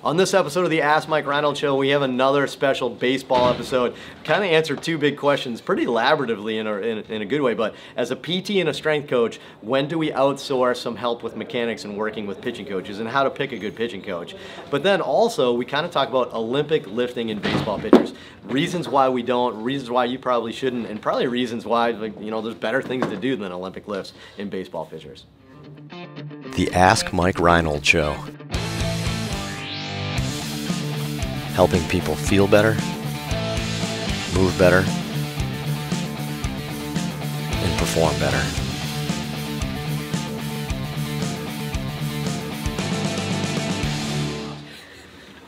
On this episode of the Ask Mike Reinold Show, we have another special baseball episode. Kind of answer two big questions pretty elaboratively in a good way, but as a PT and a strength coach, when do we outsource some help with mechanics and working with pitching coaches and how to pick a good pitching coach? But then also, we kind of talk about Olympic lifting in baseball pitchers. Reasons why we don't, reasons why you probably shouldn't, and probably reasons why, there's better things to do than Olympic lifts in baseball pitchers. The Ask Mike Reinold Show. Helping people feel better, move better, and perform better.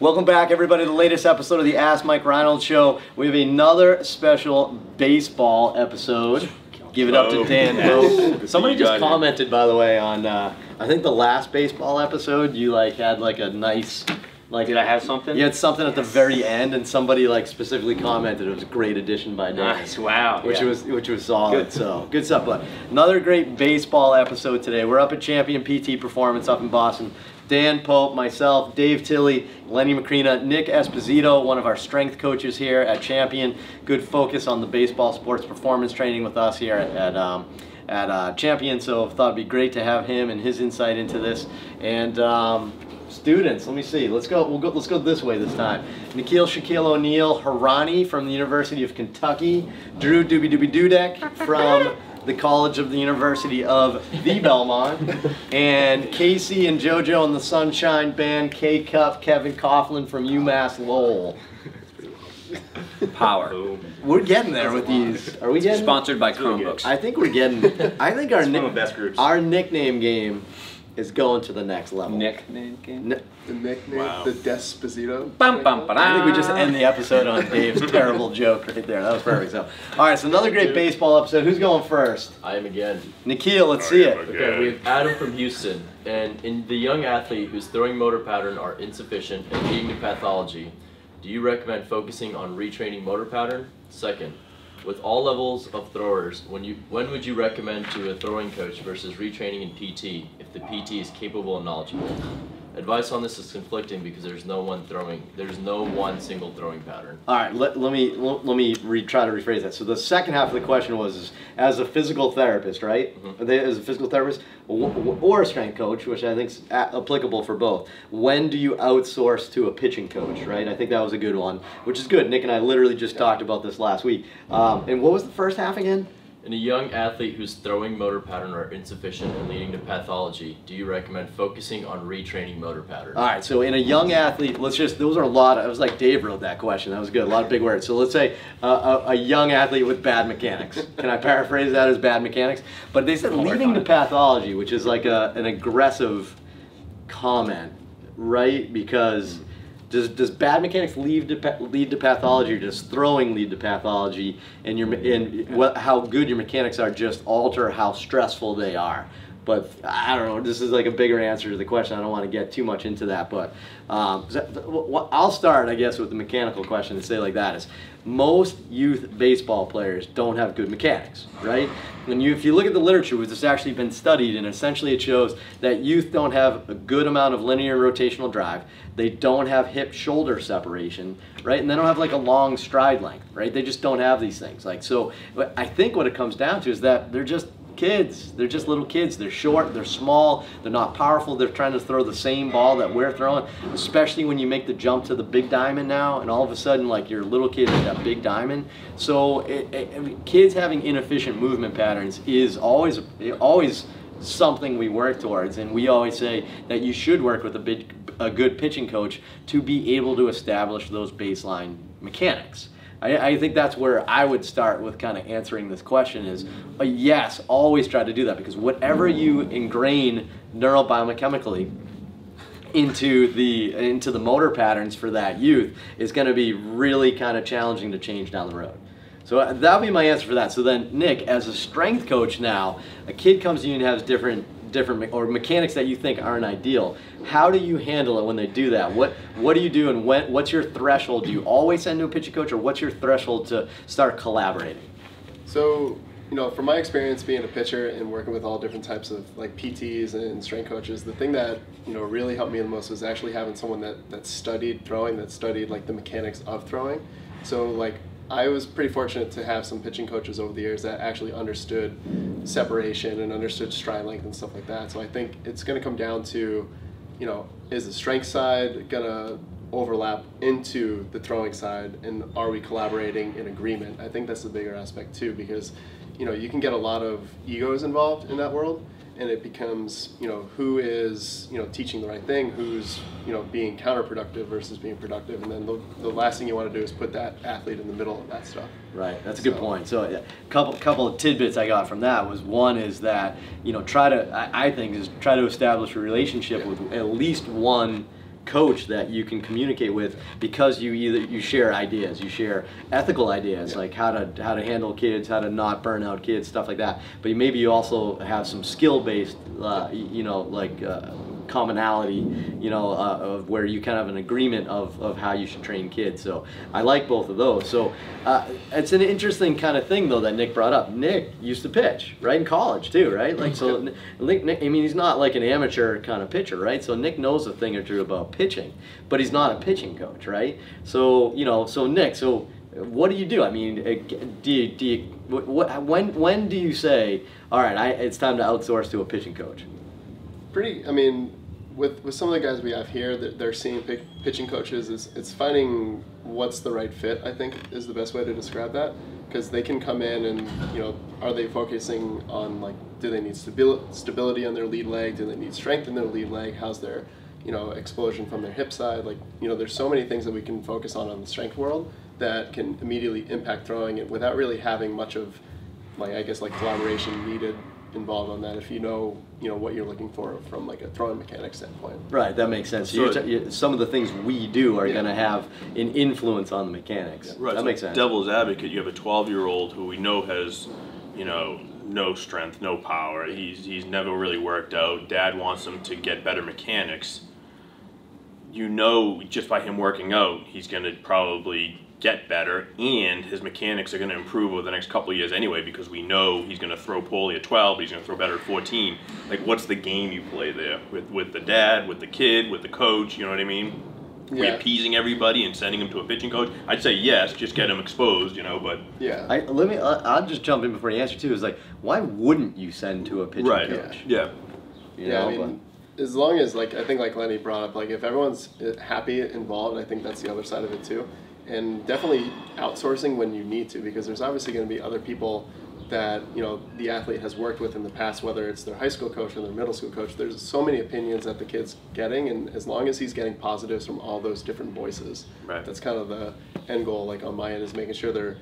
Welcome back, everybody, to the latest episode of the Ask Mike Reinold Show. We have another special baseball episode. Give it up to Dan. Somebody just commented, by the way, on I think the last baseball episode. You had a nice. Did I have something? You had something at the very end, and somebody specifically commented it was a great addition by Dan. Nice, wow. Which was solid. Good. So good stuff. But another great baseball episode today. We're up at Champion PT Performance up in Boston. Dan Pope, myself, Dave Tilley, Lenny Macrina, Nick Esposito, one of our strength coaches here at Champion. Good focus on the baseball sports performance training with us here at Champion. So I thought it'd be great to have him and his insight into this. And students, let me see. Let's go this way this time. Nikhil Shaquille O'Neal Harani from the University of Kentucky. Drew Doobie Doobie Dudek from the College of the University of the Belmont. And Casey and JoJo and the Sunshine Band, K-Cup, Kevin Coughlin from UMass Lowell. Power. We're getting there with these. Are we getting? Sponsored by Chromebooks. I think we're getting. I think our nickname game is going to the next level. Nickname game? The nickname? Wow. The Desposito? I think we just end the episode on Dave's terrible joke right there. That was perfect. So, all right, so another great baseball episode. Who's going first? I am again. Nikhil, let's see it. Okay, we have Adam from Houston. And in the young athlete whose throwing motor pattern are insufficient and leading to pathology, do you recommend focusing on retraining motor pattern? Second, with all levels of throwers, when would you recommend to a throwing coach versus retraining in PT if the PT is capable and knowledgeable? Advice on this is conflicting because there's no one single throwing pattern. All right, let me try to rephrase that. So the second half of the question was, as a physical therapist, right? Mm-hmm. As a physical therapist or a strength coach, which I think is applicable for both. When do you outsource to a pitching coach, right? I think that was a good one, which is good. Nick and I literally just talked about this last week. And what was the first half again? In a young athlete whose throwing motor pattern are insufficient and leading to pathology, do you recommend focusing on retraining motor pattern? All right, so in a young athlete, those are a lot, it was like Dave wrote that question, that was good, a lot of big words. So let's say a young athlete with bad mechanics. Can I paraphrase that as bad mechanics? But they said leading to pathology, which is like an aggressive comment, right? Because does bad mechanics lead to pathology, or does throwing lead to pathology, and how good your mechanics are just alter how stressful they are? But I don't know, this is like a bigger answer to the question. I don't want to get too much into that, but I'll start, I guess, with the mechanical question and say like that is, most youth baseball players don't have good mechanics, right? And if you look at the literature, which has actually been studied, and essentially it shows that youth don't have a good amount of linear rotational drive, they don't have hip-shoulder separation, right? And they don't have like a long stride length, right? They just don't have these things. So I think what it comes down to is that they're just kids. They're just little kids. They're short, they're small, they're not powerful. They're trying to throw the same ball that we're throwing, especially when you make the jump to the big diamond now, and all of a sudden, like, your little kid is that big diamond. So kids having inefficient movement patterns is always something we work towards, and we always say that you should work with a good pitching coach to be able to establish those baseline mechanics. I think that's where I would start with kind of answering this question is, yes, always try to do that, because whatever you ingrain neurobiomechemically into the motor patterns for that youth is going to be really kind of challenging to change down the road. So that'll be my answer for that. So then, Nick, as a strength coach now, a kid comes to you and has different or mechanics that you think aren't ideal. How do you handle it when they do that? What do you do, and what's your threshold? Do you always send to a pitching coach, or what's your threshold to start collaborating? So you know, from my experience being a pitcher and working with all different types of like PTs and strength coaches, the thing that, you know, really helped me the most was actually having someone that studied throwing, that studied like the mechanics of throwing. So like I was pretty fortunate to have some pitching coaches over the years that actually understood separation and understood stride length and stuff like that. So I think it's going to come down to, you know, is the strength side going to overlap into the throwing side, and are we collaborating in agreement? I think that's the bigger aspect too, because, you know, you can get a lot of egos involved in that world, and it becomes, you know, who is, you know, teaching the right thing, who's, you know, being counterproductive versus being productive, and then the last thing you want to do is put that athlete in the middle of that stuff. Right, that's a good point. So a couple of tidbits I got from that was, one is that, you know, try to establish a relationship with at least one coach that you can communicate with, because you share ideas, you share ethical ideas, like how to handle kids, how to not burn out kids, stuff like that. But maybe you also have some skill based, you know, like commonality, you know, of where you kind of have an agreement of how you should train kids. So I like both of those. So it's an interesting kind of thing though that Nick brought up. Nick used to pitch, right, in college too, right? Like, so Nick, I mean, he's not like an amateur kind of pitcher, right? So Nick knows a thing or two about pitching, but he's not a pitching coach, right? So, you know, so Nick, so what do you do? I mean, when do you say, all right, it's time to outsource to a pitching coach? I mean, with some of the guys we have here, that they're seeing pitching coaches, it's finding what's the right fit, I think, is the best way to describe that. Because they can come in and, you know, are they focusing on, like, do they need stability on their lead leg? Do they need strength in their lead leg? How's their, you know, explosion from their hip side? Like, you know, there's so many things that we can focus on the strength world that can immediately impact throwing it without really having much of, like, I guess, like, collaboration needed involved on that, if you know what you're looking for from like a throwing mechanic standpoint. Right, that makes sense. So some of the things we do are going to have an influence on the mechanics. Right, that so makes sense. Devil's advocate, you have a 12-year-old who we know has, you know, no strength, no power. He's never really worked out. Dad wants him to get better mechanics. You know, just by him working out, he's going to probably get better, and his mechanics are going to improve over the next couple of years anyway, because we know he's going to throw poorly at 12, but he's going to throw better at 14. Like, what's the game you play there with the dad, with the kid, with the coach? You know what I mean? Yeah. We appeasing everybody and sending him to a pitching coach? I'd say yes, just get him exposed, you know. But yeah, I'll just jump in before you answer too. Is like, why wouldn't you send to a pitching coach? Yeah. You know, I mean, as long as, like, I think like Lenny brought up, like, if everyone's happy involved, I think that's the other side of it too. And definitely outsourcing when you need to, because there's obviously going to be other people that, you know, the athlete has worked with in the past, whether it's their high school coach or their middle school coach. There's so many opinions that the kid's getting, and as long as he's getting positives from all those different voices, right, that's kind of the end goal, like on my end, is making sure they're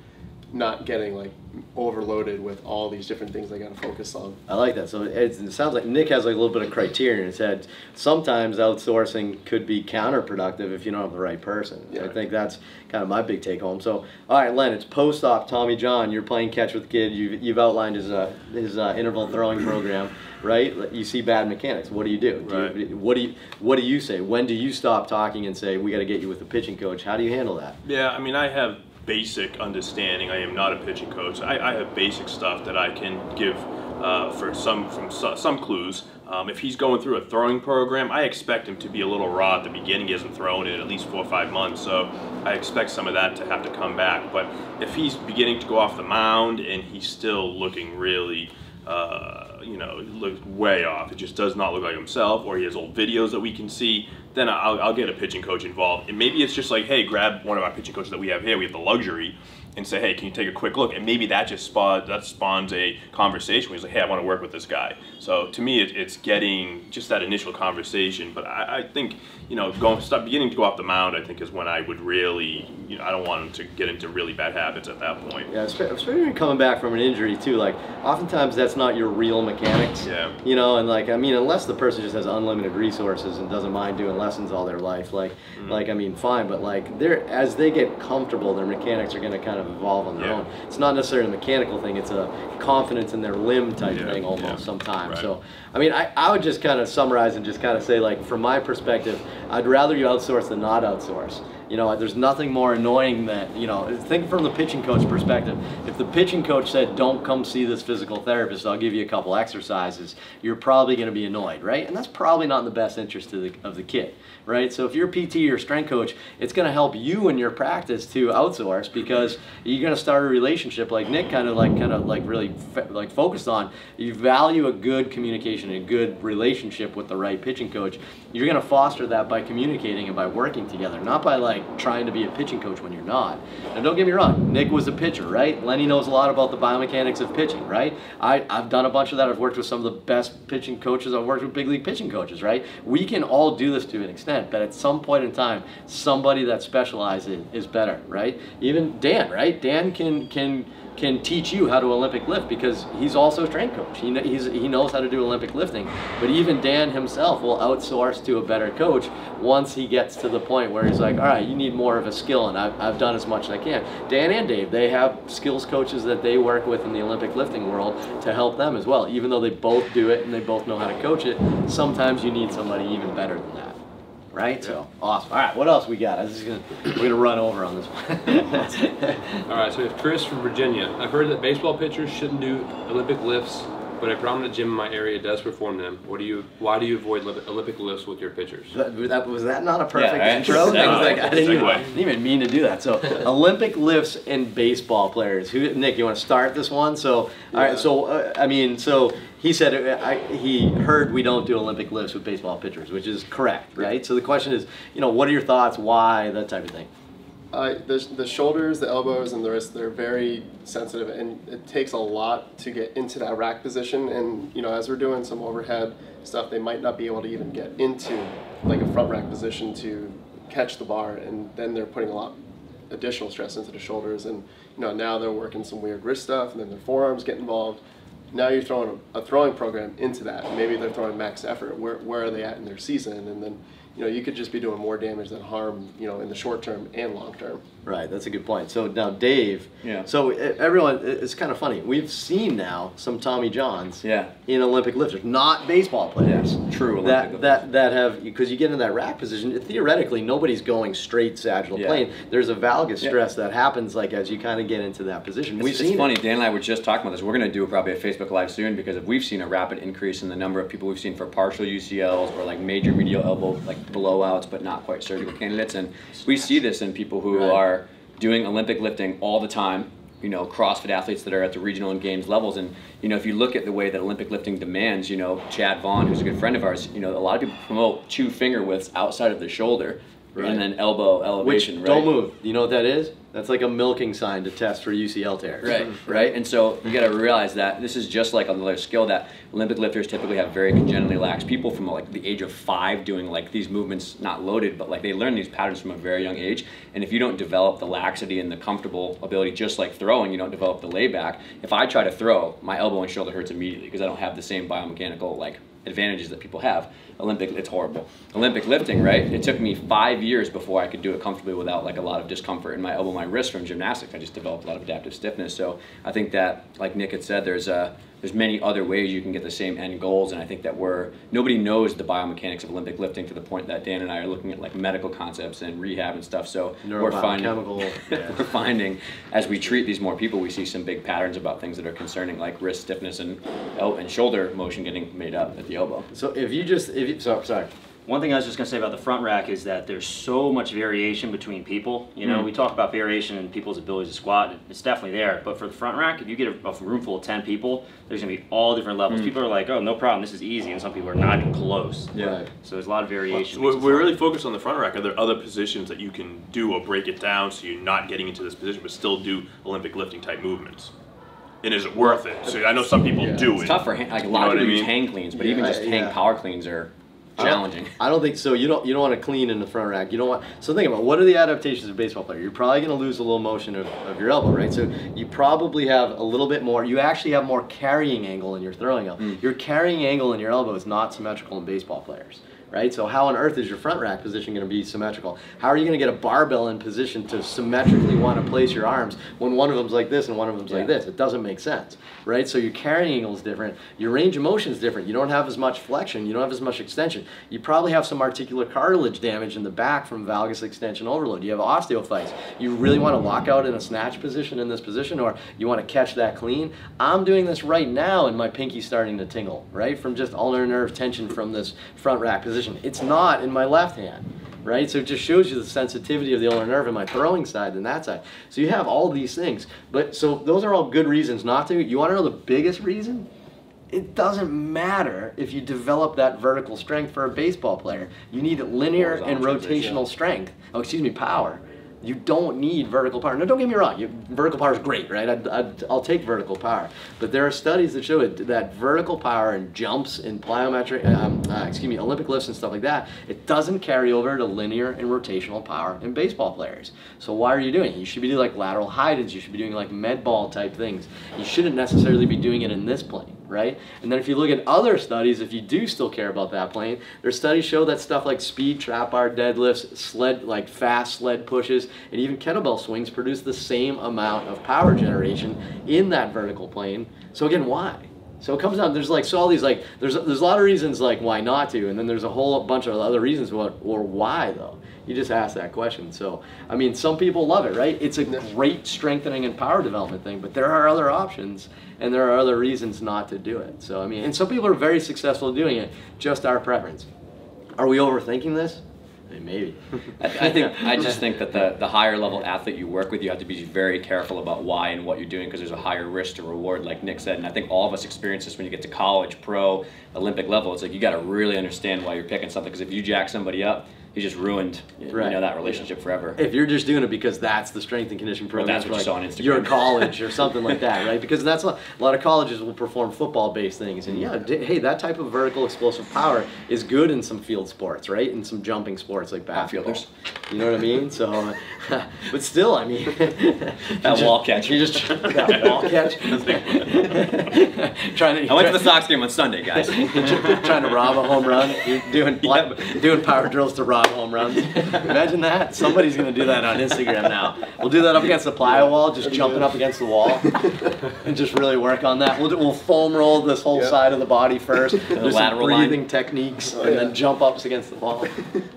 not getting like overloaded with all these different things they got to focus on. I like that. So it sounds like Nick has like a little bit of criteria in his head. Sometimes outsourcing could be counterproductive if you don't have the right person. Yeah. I think that's kind of my big take home. So, all right, Len, it's post-op Tommy John. You're playing catch with the kid. You've outlined his interval throwing program, right? You see bad mechanics. What do you do? Right. What do you say? When do you stop talking and say, we got to get you with a pitching coach? How do you handle that? Yeah, I mean, I have basic understanding. I am not a pitching coach. I have basic stuff that I can give for some clues. If he's going through a throwing program, I expect him to be a little raw at the beginning. He hasn't thrown in at least 4 or 5 months, so I expect some of that to have to come back. But if he's beginning to go off the mound and he's still looking really you know, looks way off, it just does not look like himself, or he has old videos that we can see, then I'll get a pitching coach involved. And maybe it's just like, hey, grab one of our pitching coaches that we have here, we have the luxury, and say, hey, can you take a quick look? And maybe that just spawns a conversation where he's like, hey, I want to work with this guy. So to me, it's getting just that initial conversation. But I think, you know, beginning to go off the mound, I think, is when I would really, you know, I don't want him to get into really bad habits at that point. Yeah, especially when you're coming back from an injury too. Like, oftentimes that's not your real mechanics. Yeah. You know, and like, I mean, unless the person just has unlimited resources and doesn't mind doing lessons all their life, like, I mean, fine. But like, as they get comfortable, their mechanics are going to kind of evolve on their own. It's not necessarily a mechanical thing. It's a confidence in their limb type thing almost sometimes. Right. So, I mean, I would just kind of summarize and just kind of say, like, from my perspective, I'd rather you outsource than not outsource. You know, there's nothing more annoying than, you know, think from the pitching coach perspective. If the pitching coach said, don't come see this physical therapist, I'll give you a couple exercises, you're probably going to be annoyed, right? And that's probably not in the best interest of the kid, right? So if you're a PT or strength coach, it's going to help you in your practice to outsource, because you're going to start a relationship like Nick kind of really focused on. You value a good communication, a good relationship with the right pitching coach. You're going to foster that by communicating and by working together, not by like trying to be a pitching coach when you're not. And don't get me wrong, Nick was a pitcher, right? Lenny knows a lot about the biomechanics of pitching, right? I've done a bunch of that. I've worked with some of the best pitching coaches. I've worked with big league pitching coaches, right? We can all do this to an extent, but at some point in time, somebody that specializes is better, right? Even Dan, right? Dan can teach you how to Olympic lift because he's also a strength coach. He knows how to do Olympic lifting. But even Dan himself will outsource to a better coach once he gets to the point where he's like, all right, you need more of a skill, and I've done as much as I can. Dan and Dave, they have skills coaches that they work with in the Olympic lifting world to help them as well. Even though they both do it and they both know how to coach it, sometimes you need somebody even better than that. Right? Yeah. So, awesome. All right, what else we got? We're going to run over on this one. All right, so we have Chris from Virginia. I've heard that baseball pitchers shouldn't do Olympic lifts, but a prominent gym in my area does perform them. Why do you avoid Olympic lifts with your pitchers? Was that not a perfect intro? I didn't even mean to do that. So, Olympic lifts and baseball players. Nick, you want to start this one? So, all right. So, he said he heard we don't do Olympic lifts with baseball pitchers, which is correct, right? So the question is, you know, what are your thoughts? Why? That type of thing. The shoulders, the elbows, and the wrists, they're very sensitive, and it takes a lot to get into that rack position. And, you know, as we're doing some overhead stuff, they might not be able to even get into like a front rack position to catch the bar, and then they're putting a lot additional stress into the shoulders. And, you know, now they're working some weird wrist stuff, and then their forearms get involved. Now you're throwing a throwing program into that. Maybe they're throwing max effort. Where are they at in their season? And then, you know, you could just be doing more damage than harm, you know, in the short term and long term. Right, that's a good point. So now Dave, so everyone, it's kind of funny. We've seen now some Tommy Johns in Olympic lifters, not baseball players. Yeah, true Olympic that have, because you get in that rack position, theoretically nobody's going straight sagittal plane. There's a valgus stress that happens like as you kind of get into that position. It's funny, Dan and I were just talking about this. We're going to do probably a Facebook Live soon, because we've seen a rapid increase in the number of people we've seen for partial UCLs or like major medial elbow like blowouts but not quite surgical candidates. And we see this in people who are doing Olympic lifting all the time, you know, CrossFit athletes that are at the regional and games levels. And, you know, if you look at the way that Olympic lifting demands, you know, Chad Vaughn, who's a good friend of ours, you know, a lot of people promote 2 finger widths outside of the shoulder and then elbow elevation. Which, don't move. You know what that is? That's like a milking sign to test for UCL tears. Right. And so you got to realize that this is just like another skill that Olympic lifters typically have very congenitally lax people from like the age of 5 doing like these movements, not loaded, but like they learn these patterns from a very young age. And if you don't develop the laxity and the comfortable ability, just like throwing, you don't develop the layback. If I try to throw, my elbow and shoulder hurts immediately because I don't have the same biomechanical like advantages that people have. It's horrible. Olympic lifting, right? It took me 5 years before I could do it comfortably without like a lot of discomfort in my elbow, my wrist from gymnastics. I just developed a lot of adaptive stiffness. So I think that, like Nick had said, there's many other ways you can get the same end goals, and I think that nobody knows the biomechanics of Olympic lifting to the point that Dan and I are looking at like medical concepts and rehab and stuff. So we're finding as we treat these more people, we see some big patterns about things that are concerning, like wrist stiffness and shoulder motion getting made up at the elbow. So sorry. One thing I was just going to say about the front rack is that there's so much variation between people. You know, we talk about variation in people's ability to squat. It's definitely there. But for the front rack, if you get a room full of 10 people, there's going to be all different levels. People are like, oh, no problem, this is easy. And some people are not even close. So there's a lot of variation. Well, we're really focused on the front rack. Are there other positions that you can do or break it down so you're not getting into this position but still do Olympic lifting type movements? And is it worth it? So I know some people do it. It's tough for like a lot of people use hang cleans, but even just hang power cleans are challenging. I don't think so. You don't want to clean in the front rack. You don't want. So think about what are the adaptations of a baseball player. You're probably going to lose a little motion of your elbow, right? So you probably have a little bit more. You actually have more carrying angle in your throwing elbow. Your carrying angle in your elbow is not symmetrical in baseball players, right? So how on earth is your front rack position going to be symmetrical? How are you going to get a barbell in position to symmetrically want to place your arms when one of them's like this and one of them's like this? It doesn't make sense, right? So your carrying angle is different. Your range of motion is different. You don't have as much flexion. You don't have as much extension. You probably have some articular cartilage damage in the back from valgus extension overload. You have osteophytes. You really want to lock out in a snatch position in this position, or you want to catch that clean. I'm doing this right now and my pinky's starting to tingle, right? From just ulnar nerve tension from this front rack position. It's not in my left hand, right? So it just shows you the sensitivity of the ulnar nerve in my throwing side than that side. So you have all these things. But so those are all good reasons not to. You want to know the biggest reason? It doesn't matter if you develop that vertical strength for a baseball player. You need linear and rotational strength. Oh, excuse me, power. You don't need vertical power. Now, don't get me wrong. Vertical power is great, right? I'll take vertical power. But there are studies that show that vertical power and jumps in plyometric, Olympic lifts and stuff like that, it doesn't carry over to linear and rotational power in baseball players. So why are you doing it? You should be doing like lateral hide-ins. You should be doing like med ball type things. You shouldn't necessarily be doing it in this plane, right? And then if you look at other studies, if you do still care about that plane, their studies show that stuff like speed trap bar deadlifts, sled, like fast sled pushes, and even kettlebell swings produce the same amount of power generation in that vertical plane. So again, why? So it comes down, there's like, so all these like, there's a lot of reasons like why not to, and then there's a whole bunch of other reasons what, or why though. You just asked that question. So, I mean, some people love it, right? It's a great strengthening and power development thing, but there are other options and there are other reasons not to do it. So, I mean, and some people are very successful doing it, just our preference. Are we overthinking this? Maybe. I just think that the higher level athlete you work with, you have to be very careful about why and what you're doing, because there's a higher risk to reward, like Nick said. And I think all of us experience this when you get to college, pro, Olympic level. It's like you got to really understand why you're picking something, because if you jack somebody up, you just ruined that relationship forever. If you're just doing it because that's the strength and conditioning program, that's what you saw on Instagram. You're in college or something like that, right? Because that's a lot of colleges will perform football-based things, and yeah, hey, that type of vertical explosive power is good in some field sports, right? In some jumping sports like basketball. Outfielders. You know what I mean? So, but still, I mean, that wall catch. You just that wall catch. I went to the Sox game on Sunday, guys. Trying to rob a home run. You're doing power drills to rob home runs. Imagine that. Somebody's going to do that on Instagram now. We'll do that up against the plyo wall, just jumping up against the wall, and just really work on that. We'll foam roll this whole side of the body first. Do some breathing techniques, and then jump ups against the wall.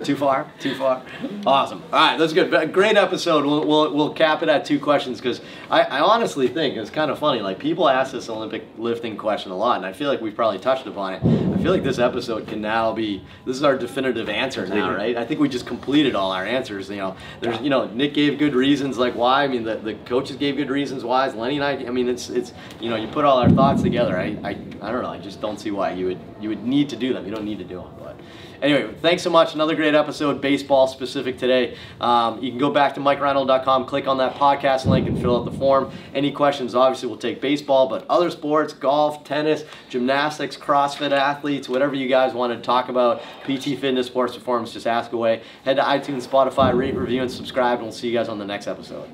Too far? Too far? Awesome. All right, that's good. Great episode. We'll cap it at 2 questions, because I honestly think it's kind of funny. Like, people ask this Olympic lifting question a lot, and I feel like we've probably touched upon it. I feel like this episode can now be, this is our definitive answer now, right? I think we just completed all our answers. There's, Nick gave good reasons like why. I mean, the coaches gave good reasons why. Lenny and I mean, it's you put all our thoughts together. I don't know. I just don't see why you would need to do them. You don't need to do them, but. Anyway, thanks so much. Another great episode, baseball specific today. You can go back to MikeReinold.com, click on that podcast link, and fill out the form. Any questions, obviously, we'll take baseball, but other sports, golf, tennis, gymnastics, CrossFit athletes, whatever you guys want to talk about, PT, fitness, sports performance, just ask away. Head to iTunes, Spotify, rate, review, and subscribe, and we'll see you guys on the next episode.